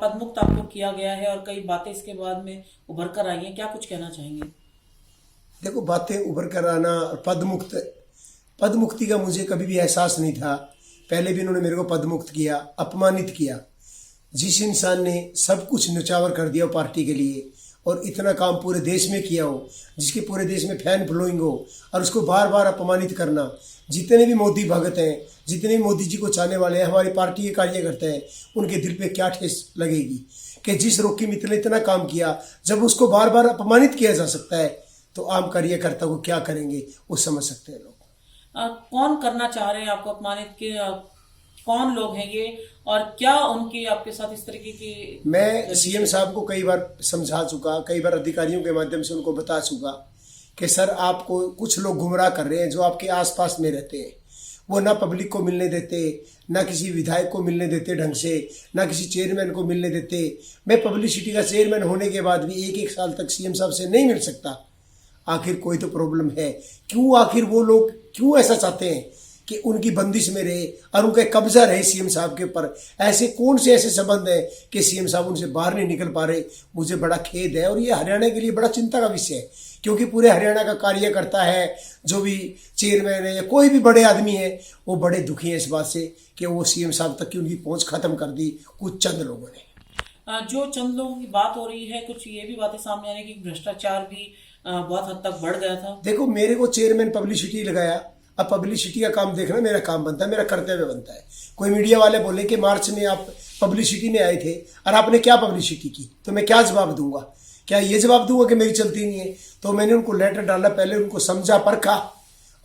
पदमुक्त आपको किया गया है और कई बातें इसके बाद में उभर कर आई हैं, क्या कुछ कहना चाहेंगे? देखो, बातें उभर कर आना और पद मुक्ति का मुझे कभी भी एहसास नहीं था। पहले भी इन्होंने मेरे को पद मुक्त किया, अपमानित किया। जिस इंसान ने सब कुछ न्यौछावर कर दिया हो पार्टी के लिए और इतना काम पूरे देश में किया हो, जिसके पूरे देश में फैन फॉलोइंग हो, और उसको बार बार अपमानित करना। जितने भी मोदी भगत हैं, जितने भी मोदी जी को चाहने वाले हैं, हमारी पार्टी के कार्यकर्ता हैं, उनके दिल पे क्या ठेस लगेगी कि जिस रॉकी मित्तल ने इतना काम किया, जब उसको बार बार अपमानित किया जा सकता है तो आम कार्यकर्ता को क्या करेंगे वो समझ सकते हैं लोग। कौन करना चाह रहे हैं आपको अपमानित के? कौन लोग हैं ये और क्या उनकी आपके साथ इस तरीके की? मैं सीएम साहब को कई बार समझा चुका, कई बार अधिकारियों के माध्यम से उनको बता चुका कि सर, आपको कुछ लोग गुमराह कर रहे हैं जो आपके आसपास में रहते हैं। वो ना पब्लिक को मिलने देते, ना किसी विधायक को मिलने देते ढंग से, ना किसी चेयरमैन को मिलने देते। मैं पब्लिसिटी का चेयरमैन होने के बाद भी एक साल तक सीएम साहब से नहीं मिल सकता। आखिर कोई तो प्रॉब्लम है। क्यों आखिर वो लोग क्यों ऐसा चाहते हैं कि उनकी बंदिश में रहे और उनका कब्जा रहे सीएम साहब के ऊपर? ऐसे कौन से ऐसे संबंध हैं कि सीएम साहब उनसे बाहर नहीं निकल पा रहे? मुझे बड़ा खेद है और ये हरियाणा के लिए बड़ा चिंता का विषय है, क्योंकि पूरे हरियाणा का कार्यकर्ता है, जो भी चेयरमैन है या कोई भी बड़े आदमी है, वो बड़े दुखी हैं इस बात से कि वो सीएम साहब तक की उनकी पहुंच खत्म कर दी कुछ चंद लोगों ने। जो चंद लोगों की बात हो रही है, कुछ ये भी बातें सामने आ रही है कि भ्रष्टाचार भी बहुत हद तक बढ़ गया था। देखो, मेरे को चेयरमैन पब्लिसिटी लगाया। अब पब्लिसिटी का काम देखना मेरा काम बनता है, मेरा कर्तव्य बनता है। कोई मीडिया वाले बोले कि मार्च में आप पब्लिसिटी में आए थे और आपने क्या पब्लिसिटी की, तो मैं क्या जवाब दूंगा? क्या ये जवाब दूंगा कि मेरी चलती नहीं है? तो मैंने उनको लेटर डाला, पहले उनको समझा परखा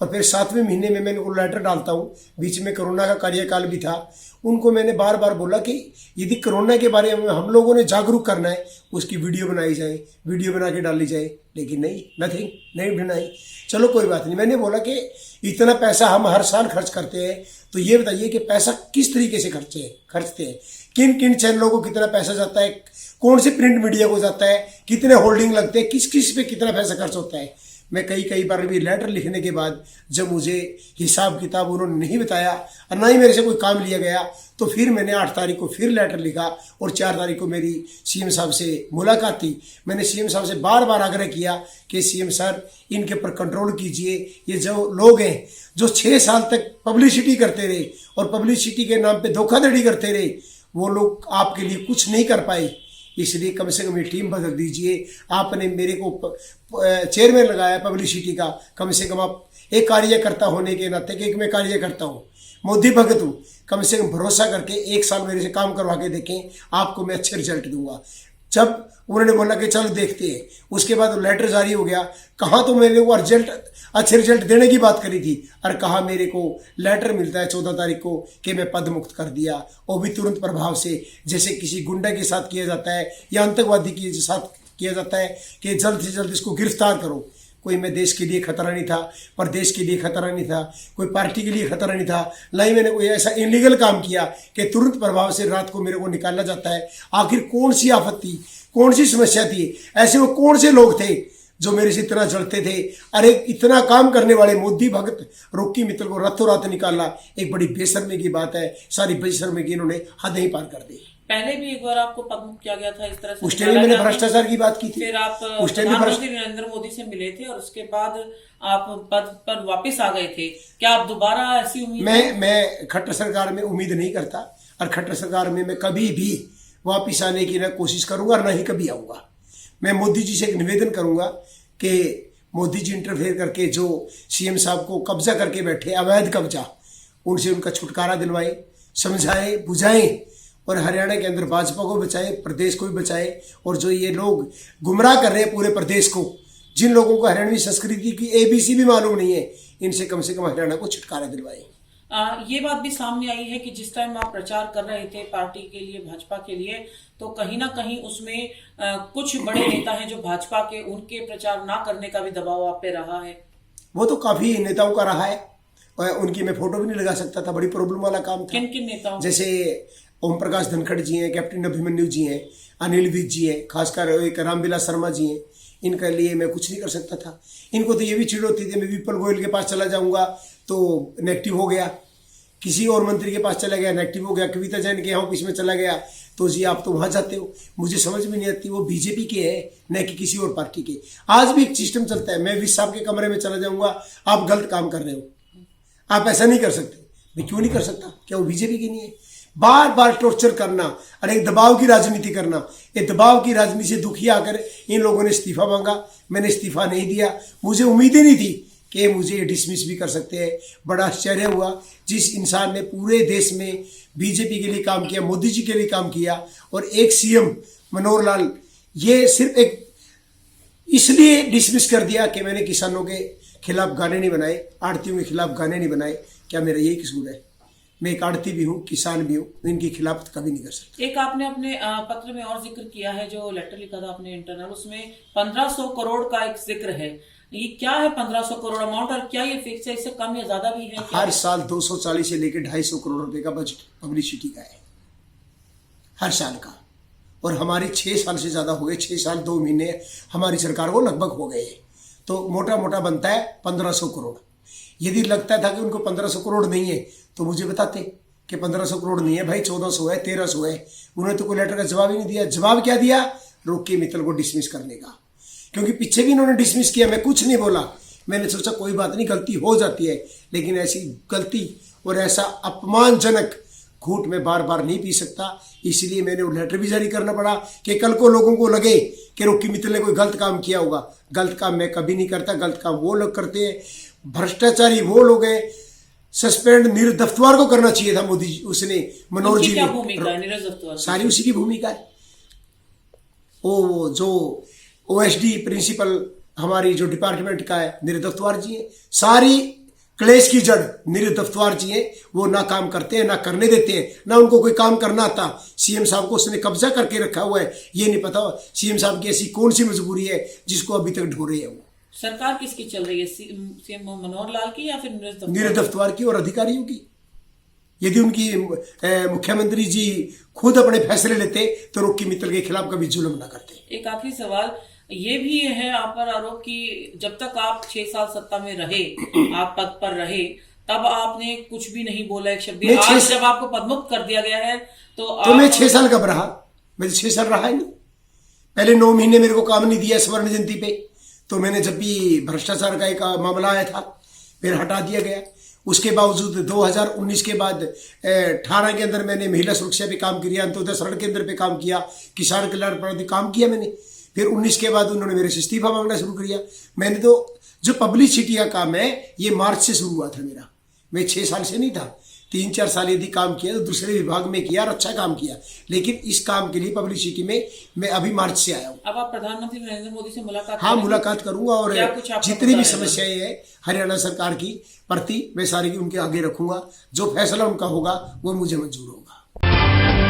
और फिर 7वें महीने में मैंने उनको लेटर डालता हूँ। बीच में कोरोना का कार्यकाल भी था। उनको मैंने बार बार बोला कि यदि कोरोना के बारे में हम लोगों ने जागरूक करना है, उसकी वीडियो बनाई जाए, वीडियो बना के डाली जाए, लेकिन नहीं, नथिंग, नहीं बनाई। चलो कोई बात नहीं। मैंने बोला कि इतना पैसा हम हर साल खर्च करते हैं, तो ये बताइए कि पैसा किस तरीके से खर्चते हैं, किन किन चैनलों को कितना पैसा जाता है, कौन से प्रिंट मीडिया को जाता है, कितने होल्डिंग लगते हैं, किस किस पे कितना पैसा खर्च होता है। मैं कई बार भी लेटर लिखने के बाद जब मुझे हिसाब किताब उन्होंने नहीं बताया और ना ही मेरे से कोई काम लिया गया, तो फिर मैंने 8 तारीख को फिर लेटर लिखा और 4 तारीख को मेरी सीएम साहब से मुलाकात थी। मैंने सीएम साहब से बार बार आग्रह किया कि सीएम सर, इनके ऊपर कंट्रोल कीजिए। ये जो लोग हैं जो 6 साल तक पब्लिसिटी करते रहे और पब्लिसिटी के नाम पे धोखाधड़ी करते रहे, वो लोग आपके लिए कुछ नहीं कर पाए। इसलिए कम से कम ये टीम बदल दीजिए। आपने मेरे को चेयरमैन लगाया पब्लिसिटी का, कम से कम आप एक कार्यकर्ता होने के नाते, कि मैं कार्यकर्ता हूँ, मोदी भगत हूँ, कम से कम भरोसा करके 1 साल मेरे से काम करवा के देखें, आपको मैं अच्छे रिजल्ट दूंगा। जब उन्होंने बोला कि चलो देखते हैं, उसके बाद लेटर जारी हो गया। कहाँ तो मेरे को अच्छे रिजल्ट देने की बात करी थी और कहाँ मेरे को लेटर मिलता है 14 तारीख को कि मैं पद मुक्त कर दिया, वो भी तुरंत प्रभाव से, जैसे किसी गुंडा के साथ किया जाता है या आतंकवादी के साथ किया जाता है कि जल्द से जल्द इसको गिरफ्तार करो। कोई मैं देश के लिए खतरा नहीं था, प्रदेश के लिए खतरा नहीं था, कोई पार्टी के लिए खतरा नहीं था, ना ही मैंने कोई ऐसा इलीगल काम किया कि तुरंत प्रभाव से रात को मेरे को निकाला जाता है। आखिर कौन सी आफत थी, कौन सी समस्या थी? ऐसे वो कौन से लोग थे जो मेरे से इतना जलते थे? अरे इतना काम करने वाले मोदी भगत रॉकी मित्तल को रातों रात निकाला, एक बड़ी बेशर्मी की बात है। सारी बेशर्मी की इन्होंने हद ही पार कर दी। पहले भी एक बार आपको पदमुक्त किया गया था इस तरह से, उस टाइम मैंने भ्रष्टाचार की बात की थी। फिर आप प्रधानमंत्री नरेंद्र मोदी से मिले थे और उसके बाद आप पद पर वापस आ गए थे। क्या आप दोबारा ऐसी उम्मीद? मैं खट्टर सरकार में उम्मीद नहीं करता और खट्टर सरकार में मैं कभी भी वापिस आने की ना कोशिश करूंगा और ना ही कभी आऊंगा। मैं मोदी जी से एक निवेदन करूंगा कि मोदी जी इंटरफेयर करके जो सीएम साहब को कब्जा करके बैठे, अवैध कब्जा, उनसे उनका छुटकारा दिलवाएं, समझाएं, बुझाएं और हरियाणा के अंदर भाजपा को बचाए, प्रदेश को भी बचाए। और जो ये लोग गुमराह कर रहे हैं पूरे प्रदेश को, जिन लोगों को हरियाणवी संस्कृति की ABC भी मालूम नहीं है, इनसे कम से कम हरियाणा को छुटकारा दिलवाए। ये बात भी सामने आई है कि जिस टाइम आप प्रचार कर रहे थे पार्टी के लिए, भाजपा के लिए, तो कहीं ना कहीं उसमें कुछ बड़े नेता हैं जो भाजपा के, उनके प्रचार ना करने का भी दबाव आप पे रहा है। वो तो काफी नेताओं का रहा है, उनकी मैं फोटो भी नहीं लगा सकता था, बड़ी प्रॉब्लम वाला काम था। किन किन नेताओं? जैसे ओम प्रकाश धनखड़ जी हैं, कैप्टन अभिमन्यु जी हैं, अनिल विज जी हैं, खासकर एक रामविलास शर्मा जी हैं। इनके लिए मैं कुछ नहीं कर सकता था। इनको तो ये भी चिड़ होती थी मैं विपुल गोयल के पास चला जाऊंगा तो नेगेटिव हो गया, किसी और मंत्री के पास चला गया नेगेटिव हो गया, कविता जैन के यहाँ ऑफिस में चला गया तो जी आप तो वहां जाते हो। मुझे समझ में नहीं आती, वो बीजेपी के है न कि किसी और पार्टी के। आज भी एक सिस्टम चलता है, मैं 20 साहब के कमरे में चला जाऊंगा, आप गलत काम कर रहे हो, आप ऐसा नहीं कर सकते। मैं क्यों नहीं कर सकता? क्या वो बीजेपी की नहीं है? बार बार टॉर्चर करना और एक दबाव की राजनीति करना, ये दबाव की राजनीति से दुखी आकर इन लोगों ने इस्तीफा मांगा। मैंने इस्तीफा नहीं दिया, मुझे उम्मीद ही नहीं थी कि मुझे डिसमिस भी कर सकते हैं। बड़ा आश्चर्य हुआ, जिस इंसान ने पूरे देश में बीजेपी के लिए काम किया, मोदी जी के लिए काम किया, और एक सीएम मनोहर लाल ये सिर्फ एक इसलिए डिसमिस कर दिया कि मैंने किसानों के खिलाफ गाने नहीं बनाए, आड़तियों के खिलाफ गाने नहीं बनाए। क्या मेरा यही कसूर है? मैं एक आड़ती भी हूँ, किसान भी हूँ, इनके खिलाफ कभी नहीं कर सकता। एक आपने अपने पत्र में और जिक्र किया है, जो लेटर लिखा था आपने इंटरनल, उसमें 1500 करोड़ का एक जिक्र है। ये क्या है 1500 करोड़ अमाउंट, और क्या ये फिक्स है, इससे कम या ज्यादा भी है? हर साल 240 से लेकर 250 करोड़ रुपए का बजट पब्लिसिटी का है, हर साल का। और हमारे 6 साल से ज्यादा हो गए, 6 साल 2 महीने हमारी सरकार को लगभग हो गए। तो मोटा मोटा बनता है 1500 करोड़। यदि लगता था कि उनको 1500 करोड़ नहीं है तो मुझे बताते कि 1500 करोड़ नहीं है भाई, 1400 है, 1300 है। उन्होंने तो कोई लेटर का जवाब ही नहीं दिया। जवाब क्या दिया? रोकी मित्तल को डिसमिस करने का। क्योंकि पीछे भी इन्होंने डिसमिस किया, मैं कुछ नहीं बोला। मैंने सोचा कोई बात नहीं, गलती हो जाती है, लेकिन ऐसी गलती और ऐसा अपमानजनक घूंट में बार बार नहीं पी सकता। इसलिए मैंने वो लेटर भी जारी करना पड़ा कि कल को लोगों को लगे कि रोकी मित्तल ने कोई गलत काम किया होगा। गलत काम मैं कभी नहीं करता, गलत काम वो लोग करते हैं, भ्रष्टाचारी वो लोग हैं। सस्पेंड नीरज दफ्तवार को करना चाहिए था मोदी जी, उसने मनोहर जी क्या भूमिका है नीरज दफ्तवार? सारी उसी की भूमिका है। वो जो ओएसडी प्रिंसिपल हमारी जो डिपार्टमेंट का है, नीरज दफ्तवार जी है। सारी क्लेश की जड़ नीरज दफ्तवार जी है। वो ना काम करते हैं, ना करने देते हैं, ना उनको कोई काम करना आता। सीएम साहब को उसने कब्जा करके रखा हुआ है, ये नहीं पता सीएम साहब की ऐसी कौन सी मजबूरी है जिसको अभी तक ढो रहे हैं। वो सरकार किसकी चल रही है, सीएम मनोहर लाल की या फिर नीरज दफ्तवार की और अधिकारियों की? यदि उनकी मुख्यमंत्री जी खुद अपने फैसले लेते तो रोकी मित्तल के खिलाफ कभी जुल्म ना करते। एक आखिरी सवाल ये भी है आप पर आरोप कि जब तक आप 6 साल सत्ता में रहे, आप पद पर रहे, तब आपने कुछ भी नहीं बोला एक शब्द। आज जब आपको पदमुक्त कर दिया गया है तो मैं 6 साल कब रहा? मैं 6 साल रहा ही नहीं। पहले 9 महीने मेरे को काम नहीं दिया स्वर्ण जयंती पे, तो मैंने जब भी भ्रष्टाचार का एक मामला आया था फिर हटा दिया गया। उसके बावजूद 2019 के बाद 18 के अंदर मैंने महिला सुरक्षा पे काम किया, अंत्योदय शरण केंद्र पे काम किया, किसान कल्याण पर काम किया मैंने। फिर 19 के बाद उन्होंने मेरे से इस्तीफा मांगना शुरू किया। मैंने तो जो पब्लिसिटी का काम है ये मार्च से शुरू हुआ था मेरा। मैं 6 साल से नहीं था, 3-4 साल यदि काम किया तो दूसरे विभाग में किया और अच्छा काम किया, लेकिन इस काम के लिए पब्लिसिटी में मैं अभी मार्च से आया हूँ। अब आप प्रधानमंत्री नरेंद्र मोदी से मुलाकात? हाँ, मुलाकात करूंगा और जितनी भी समस्याएं हैं हरियाणा सरकार की प्रति मैं सारी की उनके आगे रखूंगा। जो फैसला उनका होगा वो मुझे मंजूर होगा।